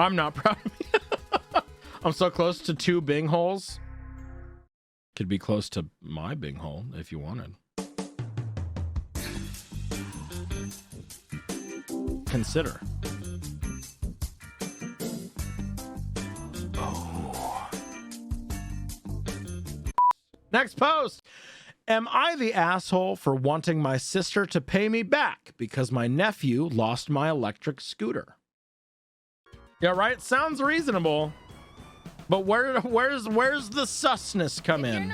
I'm not proud of me. I'm so close to 2 Bing holes. Could be close to my Bing hole if you wanted. Consider. Oh. Next post. Am I the asshole for wanting my sister to pay me back because my nephew lost my electric scooter? Yeah, right? Sounds reasonable. But where's the susness come in?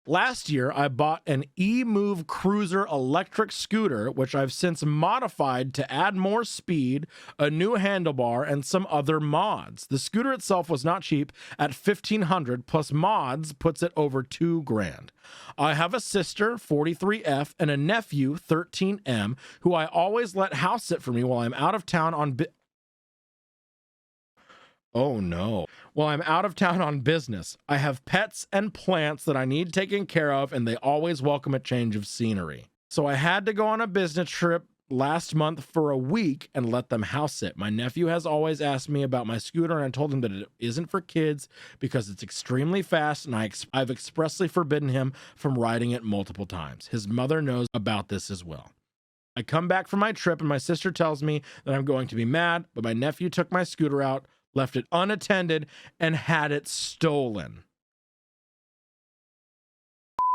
Last year, I bought an E-Move Cruiser electric scooter, which I've since modified to add more speed, a new handlebar, and some other mods. The scooter itself was not cheap at $1,500, plus mods puts it over $2,000. I have a sister, 43F, and a nephew, 13M, who I always let house sit for me while I'm out of town on Oh no. Well, I'm out of town on business. I have pets and plants that I need taken care of, and they always welcome a change of scenery. So I had to go on a business trip last month for a week and let them house sit. My nephew has always asked me about my scooter, and I told him that it isn't for kids because it's extremely fast, and I've expressly forbidden him from riding it multiple times. His mother knows about this as well. I come back from my trip, and my sister tells me that I'm going to be mad, but my nephew took my scooter out, left it unattended, and had it stolen.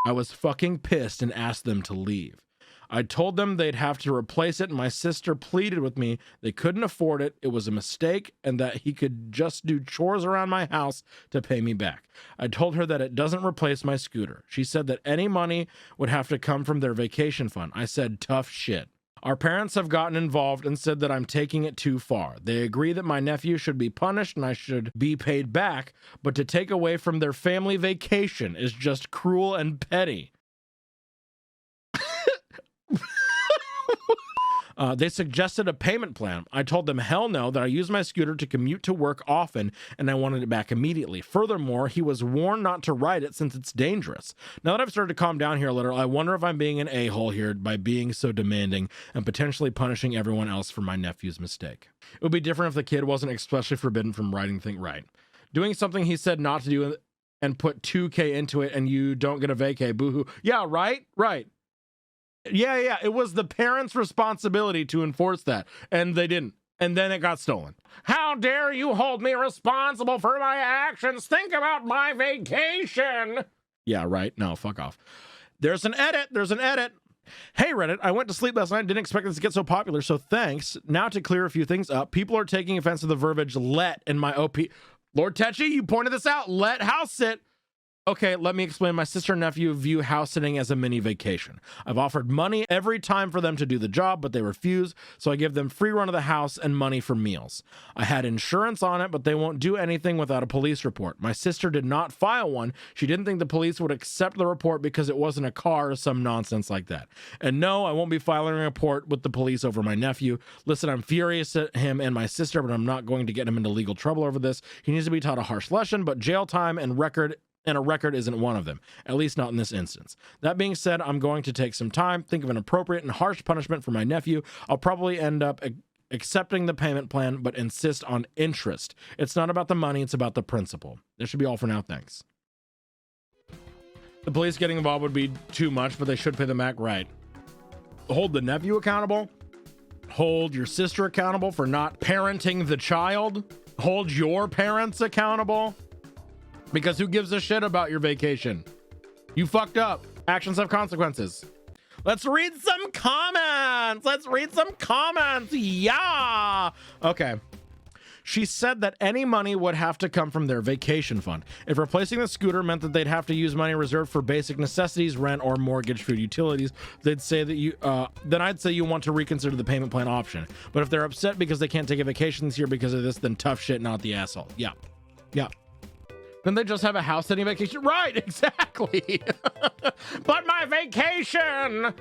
I was fucking pissed and asked them to leave. I told them they'd have to replace it, and my sister pleaded with me they couldn't afford it, it was a mistake, and that he could just do chores around my house to pay me back. I told her that it doesn't replace my scooter. She said that any money would have to come from their vacation fund. I said, tough shit. Our parents have gotten involved and said that I'm taking it too far. They agree that my nephew should be punished and I should be paid back, but to take away from their family vacation is just cruel and petty. They suggested a payment plan. I told them hell no, that I use my scooter to commute to work often and I wanted it back immediately. Furthermore, he was warned not to ride it since it's dangerous. Now that I've started to calm down here a little, I wonder if I'm being an a-hole here by being so demanding and potentially punishing everyone else for my nephew's mistake. It would be different if the kid wasn't expressly forbidden from riding things right. Doing something he said not to do and put $2,000 into it and you don't get a vacay, boohoo. Yeah, right? Right. Yeah, it was the parents' responsibility to enforce that, and they didn't. And then it got stolen. How dare you hold me responsible for my actions? Think about my vacation. Yeah, right. No, fuck off. There's an edit. Hey, Reddit, I went to sleep last night and didn't expect this to get so popular, so thanks. Now to clear a few things up, people are taking offense to the verbiage let in my OP. Lord Tetchy, you pointed this out. Let house sit. Okay, let me explain. My sister and nephew view house sitting as a mini vacation. I've offered money every time for them to do the job, but they refuse, so I give them free run of the house and money for meals. I had insurance on it, but they won't do anything without a police report. My sister did not file one. She didn't think the police would accept the report because it wasn't a car or some nonsense like that. And no, I won't be filing a report with the police over my nephew. Listen, I'm furious at him and my sister, but I'm not going to get him into legal trouble over this. He needs to be taught a harsh lesson, but jail time and a record isn't one of them, at least not in this instance. That being said, I'm going to take some time, think of an appropriate and harsh punishment for my nephew. I'll probably end up accepting the payment plan, but insist on interest. It's not about the money, it's about the principle. This should be all for now, thanks. The police getting involved would be too much, but they should pay them back, right. Hold the nephew accountable. Hold your sister accountable for not parenting the child. Hold your parents accountable. Because who gives a shit about your vacation? You fucked up. Actions have consequences. Let's read some comments. Yeah. Okay. She said that any money would have to come from their vacation fund. If replacing the scooter meant that they'd have to use money reserved for basic necessities, rent, or mortgage, food, utilities, they'd say that then I'd say you want to reconsider the payment plan option. But if they're upset because they can't take a vacation this year because of this, then tough shit, not the asshole. Yeah. Then they just have a house sitting vacation. Right, exactly. But my vacation.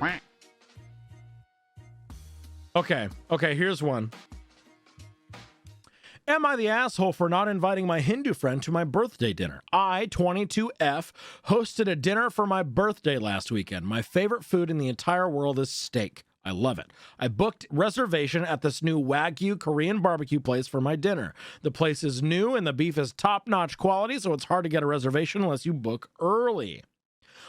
Okay, here's one. Am I the asshole for not inviting my Hindu friend to my birthday dinner? I, 22F, hosted a dinner for my birthday last weekend. My favorite food in the entire world is steak. I love it. I booked reservation at this new Wagyu Korean barbecue place for my dinner. The place is new and the beef is top-notch quality, so it's hard to get a reservation unless you book early.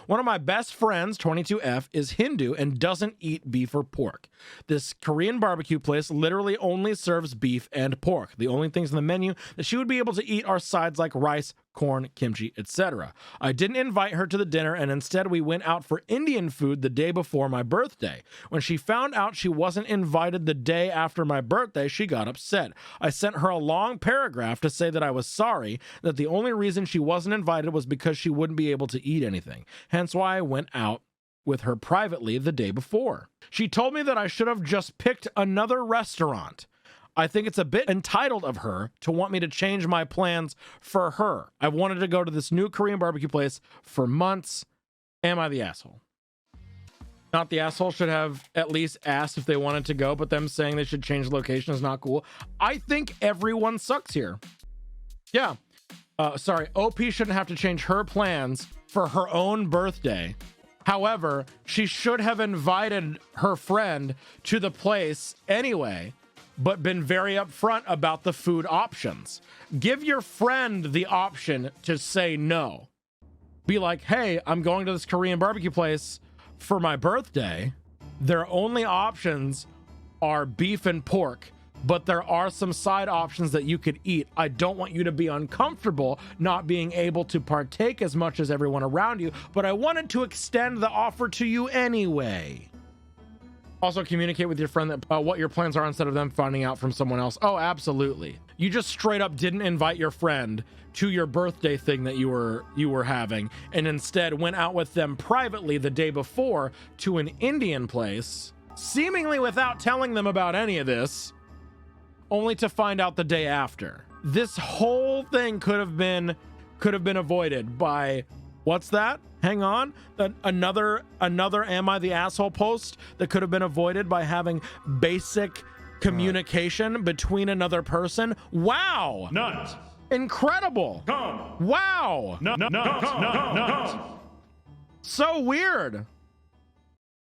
One of my best friends, 22F, is Hindu and doesn't eat beef or pork. This Korean barbecue place literally only serves beef and pork. The only things on the menu that she would be able to eat are sides like rice, corn, kimchi, etc. I didn't invite her to the dinner, and instead we went out for Indian food the day before my birthday. When she found out she wasn't invited the day after my birthday, she got upset. I sent her a long paragraph to say that I was sorry, that the only reason she wasn't invited was because she wouldn't be able to eat anything. Hence why I went out with her privately the day before. She told me that I should have just picked another restaurant. I think it's a bit entitled of her to want me to change my plans for her. I wanted to go to this new Korean barbecue place for months. Am I the asshole? Not the asshole should have at least asked if they wanted to go, but them saying they should change the location is not cool. I think everyone sucks here. Yeah. Sorry, OP shouldn't have to change her plans for her own birthday. However, she should have invited her friend to the place anyway, but been very upfront about the food options. Give your friend the option to say no. Be like, hey, I'm going to this Korean barbecue place for my birthday. Their only options are beef and pork, but there are some side options that you could eat. I don't want you to be uncomfortable not being able to partake as much as everyone around you, but I wanted to extend the offer to you anyway. Also, communicate with your friend that what your plans are instead of them finding out from someone else. Oh, absolutely. You just straight up didn't invite your friend to your birthday thing that you were having, and instead went out with them privately the day before to an Indian place, seemingly without telling them about any of this, only to find out the day after. This whole thing could have been avoided by, what's that? Hang on. Another Am I the Asshole post that could have been avoided by having basic communication between another person. Wow. Nut. Incredible. Come. Wow. Nut. So weird.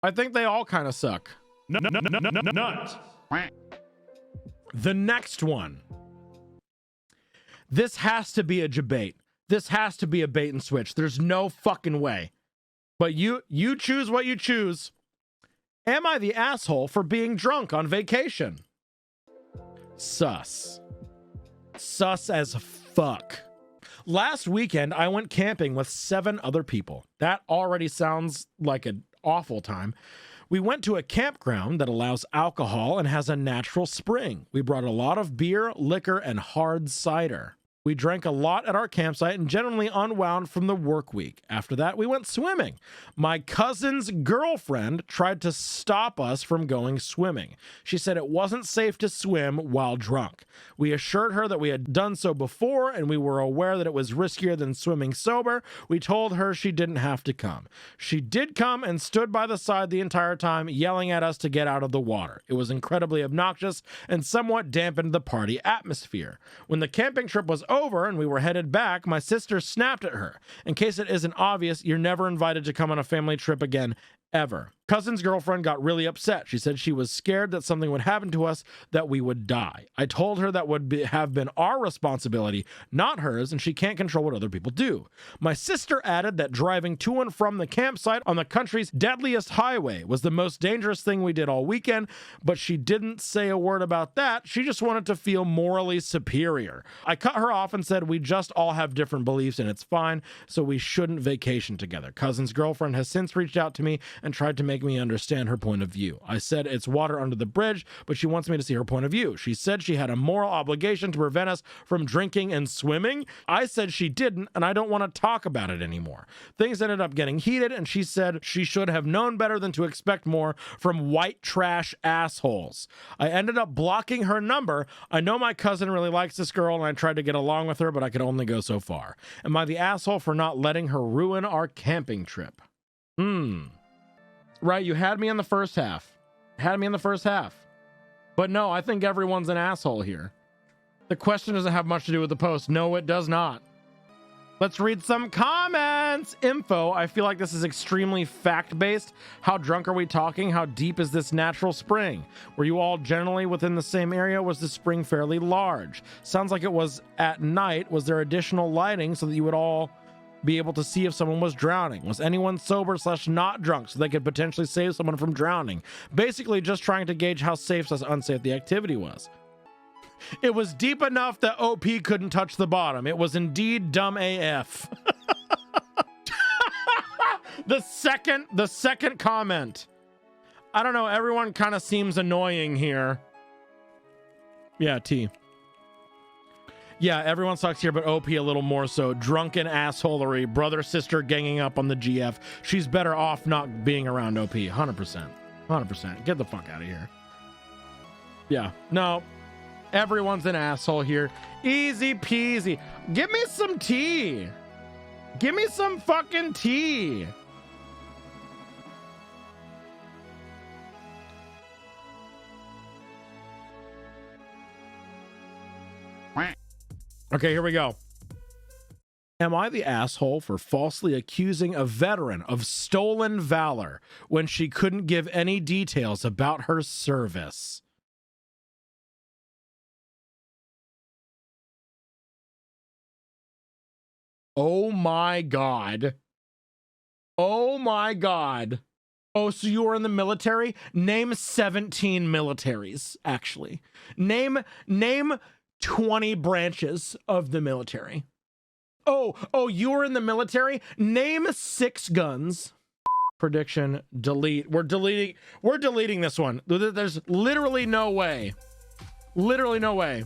I think they all kind of suck. Nut. The next one. This has to be a debate. This has to be a bait and switch. There's no fucking way. But you choose what you choose. Am I the asshole for being drunk on vacation? Sus. Sus as fuck. Last weekend, I went camping with 7 other people. That already sounds like an awful time. We went to a campground that allows alcohol and has a natural spring. We brought a lot of beer, liquor, and hard cider. We drank a lot at our campsite and generally unwound from the work week. After that, we went swimming. My cousin's girlfriend tried to stop us from going swimming. She said it wasn't safe to swim while drunk. We assured her that we had done so before and we were aware that it was riskier than swimming sober. We told her she didn't have to come. She did come and stood by the side the entire time, yelling at us to get out of the water. It was incredibly obnoxious and somewhat dampened the party atmosphere. When the camping trip was over and we were headed back, my sister snapped at her. In case it isn't obvious, you're never invited to come on a family trip again, ever. Cousin's girlfriend got really upset. She said she was scared that something would happen to us, that we would die. I told her that would have been our responsibility, not hers, and she can't control what other people do. My sister added that driving to and from the campsite on the country's deadliest highway was the most dangerous thing we did all weekend, but she didn't say a word about that. She just wanted to feel morally superior. I cut her off and said we just all have different beliefs and it's fine, so we shouldn't vacation together. Cousin's girlfriend has since reached out to me and tried to make me understand her point of view. I said it's water under the bridge, but she wants me to see her point of view. She said she had a moral obligation to prevent us from drinking and swimming. I said she didn't, and I don't want to talk about it anymore. Things ended up getting heated, and she said she should have known better than to expect more from white trash assholes. I ended up blocking her number. I know my cousin really likes this girl, and I tried to get along with her, but I could only go so far. Am I the asshole for not letting her ruin our camping trip? Right, you had me in the first half. But no, I think everyone's an asshole here. The question doesn't have much to do with the post. No, it does not. Let's read some comments. Info. I feel like this is extremely fact-based. How drunk are we talking? How deep is this natural spring? Were you all generally within the same area? Was the spring fairly large? Sounds like it was at night. Was there additional lighting so that you would all be able to see if someone was drowning? Was anyone sober / not drunk so they could potentially save someone from drowning? Basically just trying to gauge how safe / unsafe the activity was. It was deep enough that OP couldn't touch the bottom. It was indeed dumb AF. The second comment. I don't know, everyone kind of seems annoying here. Yeah, T. Yeah, everyone sucks here, but OP a little more so. Drunken assholery, brother, sister ganging up on the GF. She's better off not being around OP. 100%. 100%. Get the fuck out of here. Yeah, no. Everyone's an asshole here. Easy peasy. Give me some tea. Give me some fucking tea. Okay, here we go. Am I the asshole for falsely accusing a veteran of stolen valor when she couldn't give any details about her service? Oh my God. Oh my God. Oh, so you were in the military? Name 17 militaries, actually. Name 20 branches of the military. Oh, you were in the military? Name 6 guns. Prediction, delete. We're deleting this one. There's literally no way. Literally no way.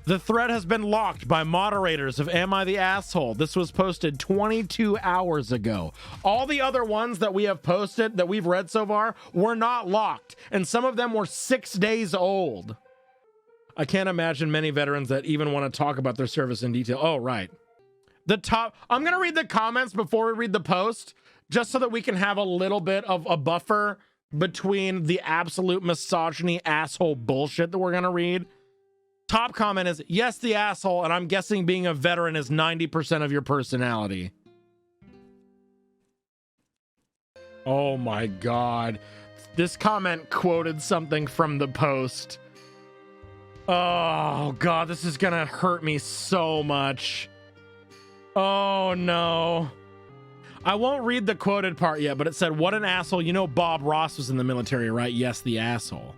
The thread has been locked by moderators of Am I the Asshole? This was posted 22 hours ago. All the other ones that we have posted, that we've read so far, were not locked. And some of them were 6 days old. I can't imagine many veterans that even want to talk about their service in detail. Oh, right. I'm going to read the comments before we read the post, just so that we can have a little bit of a buffer between the absolute misogyny asshole bullshit that we're going to read. Top comment is, yes, the asshole, and I'm guessing being a veteran is 90% of your personality. Oh my God. This comment quoted something from the post. Oh God, this is gonna hurt me so much. Oh no. I won't read the quoted part yet, but it said, what an asshole. You know Bob Ross was in the military, right? Yes, the asshole.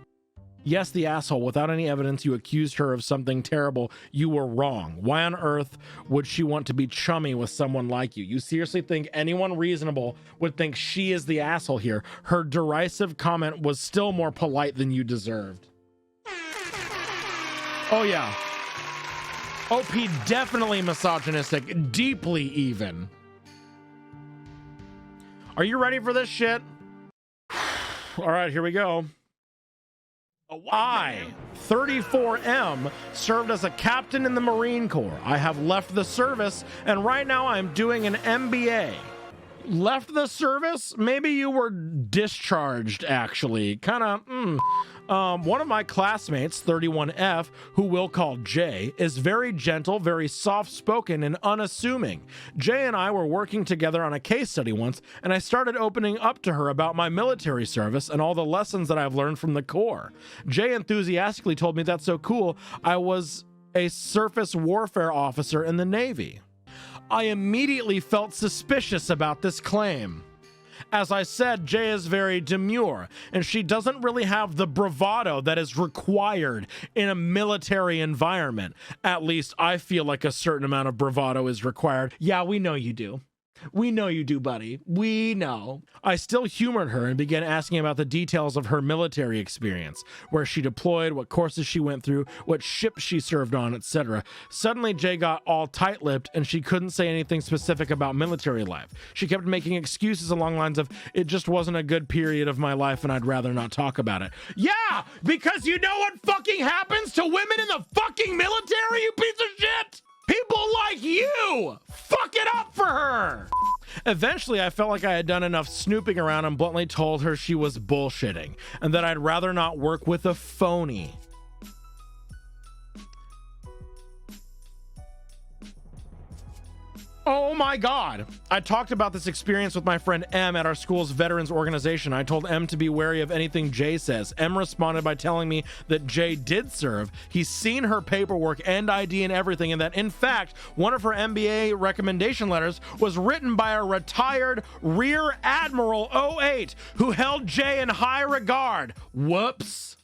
Yes, the asshole. Without any evidence, you accused her of something terrible. You were wrong. Why on earth would she want to be chummy with someone like you? You seriously think anyone reasonable would think she is the asshole here? Her derisive comment was still more polite than you deserved. Oh, yeah. OP definitely misogynistic. Deeply even. Are you ready for this shit? All right, here we go. I, 34M, served as a captain in the Marine Corps. I have left the service, and right now I'm doing an MBA. Left the service? Maybe you were discharged, actually. One of my classmates, 31F, who we'll call Jay, is very gentle, very soft-spoken, and unassuming. Jay and I were working together on a case study once, and I started opening up to her about my military service and all the lessons that I've learned from the Corps. Jay enthusiastically told me that's so cool. I was a surface warfare officer in the Navy. I immediately felt suspicious about this claim. As I said, Jay is very demure, and she doesn't really have the bravado that is required in a military environment. At least I feel like a certain amount of bravado is required. Yeah, we know you do. We know you do, buddy. We know. I still humored her and began asking about the details of her military experience, where she deployed, what courses she went through, what ships she served on, etc. Suddenly, Jay got all tight-lipped, and she couldn't say anything specific about military life. She kept making excuses along the lines of, it just wasn't a good period of my life, and I'd rather not talk about it. Yeah, because you know what fucking happens to women in the fucking military, you piece of shit? People like you! Fuck it up for her! Eventually, I felt like I had done enough snooping around and bluntly told her she was bullshitting, and that I'd rather not work with a phony. Oh my God. I talked about this experience with my friend M at our school's veterans organization. I told M to be wary of anything Jay says. M responded by telling me that Jay did serve. He's seen her paperwork and ID and everything, and that in fact, one of her MBA recommendation letters was written by a retired Rear Admiral '08 who held Jay in high regard. Whoops.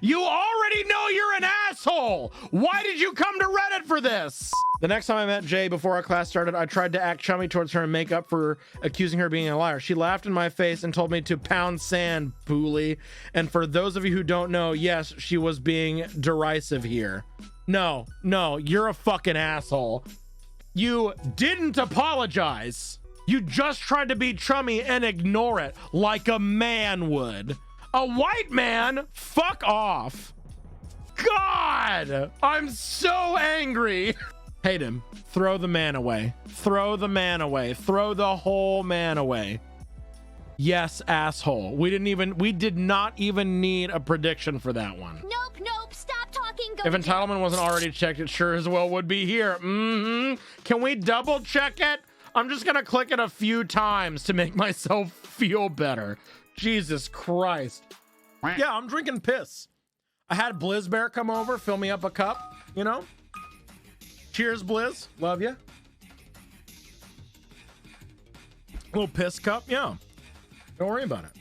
You already know you're an asshole. Why did you come to Reddit for this? The next time I met Jay before our class started, I tried to act chummy towards her and make up for accusing her of being a liar. She laughed in my face and told me to pound sand, bully. And for those of you who don't know, yes, she was being derisive here. No, you're a fucking asshole. You didn't apologize. You just tried to be chummy and ignore it like a man would. A white man? Fuck off. God, I'm so angry. Hate him. Throw the man away. Throw the man away. Throw the whole man away. Yes, asshole. We did not even need a prediction for that one. Nope. Stop talking. Go If entitlement wasn't already checked, it sure as well would be here. Can we double check it? I'm just gonna click it a few times to make myself feel better. Jesus Christ. Yeah, I'm drinking piss. I had Blizz Bear come over, fill me up a cup, you know? Cheers, Blizz. Love you. Little piss cup, yeah. Don't worry about it.